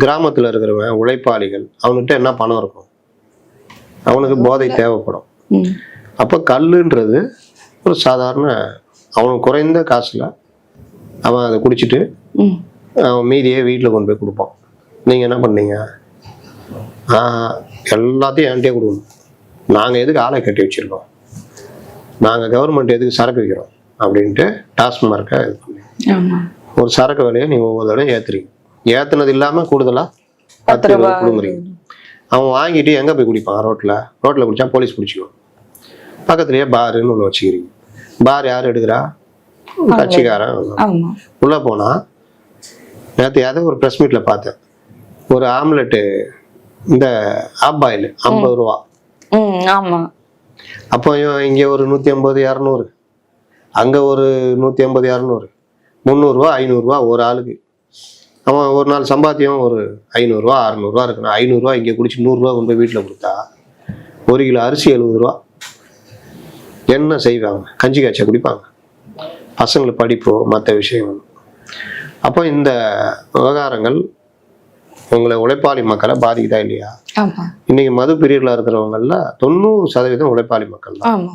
கிராமத்துல இருக்கிறவன் உழைப்பாளிகள் அவன்கிட்ட என்ன பணம் இருக்கும், அவனுக்கு போதை தேவைப்படும். அப்போ கல்லுன்றது ஒரு சாதாரண, அவனுக்கு குறைந்த காசுல அவன் அதை குடிச்சிட்டு அவன் மீதியே வீட்டில் கொண்டு போய் கொடுப்பான். நீங்கள் என்ன பண்ணீங்க, எல்லாத்தையும் என்கிட்டே கொடுக்கணும், நாங்கள் எதுக்கு ஆளை கட்டி வச்சுருக்கோம், நாங்கள் கவர்மெண்ட் எதுக்கு சரக்கு வைக்கிறோம் அப்படின்ட்டு டாஸ்மார்க்கை இது பண்ணி ஒரு சரக்கு விலையை நீங்கள் ஒவ்வொரு தடவை ஏற்றுறீங்க. ஏற்றுனது இல்லாமல் கூடுதலாக 10 ரூபா கொடுங்குறீங்க. அவன் வாங்கிட்டு எங்கே போய் குடிப்பான், ரோட்டில் குடித்தா போலீஸ் பிடிச்சிக்கும். பக்கத்துலேயே பாருன்னு ஒன்று வச்சுக்கிறீங்க. பார் யார் எடுக்கிறா, கட்சிக்காரன். உள்ளே போனால் நேற்று ஏதோ ஒரு ப்ரெஸ் மீட்டில் பார்த்தேன், ஒரு ஆம்லெட்டு இந்த ஆப் பாயில் 50 ரூபா. அப்போ இங்கே ஒரு 150 200, அங்கே ஒரு 150 200, 300 ரூபா 500 ரூபா ஒரு ஆளுக்கு. அவன் ஒரு நாள் சம்பாத்தியம் ஒரு 500 ரூபா 600 ரூபா இருக்கணும். 500 ரூபா இங்கே குடிச்சு 100 ரூபா கொண்டு போய் வீட்டில் கொடுத்தா 1 கிலோ அரிசி 70 ரூபா. என்ன செய்வாங்க, கஞ்சி காய்ச்ச குடிப்பாங்க, பசங்களுக்கு படிப்போ மற்ற விஷயம். அப்போ இந்த விவகாரங்கள் உங்களை உழைப்பாளி மக்களை பாதிக்குதா இல்லையா? இன்னைக்கு மது பிரியர்களா இருக்கிறவங்கல 90% உழைப்பாளி மக்கள் தான்.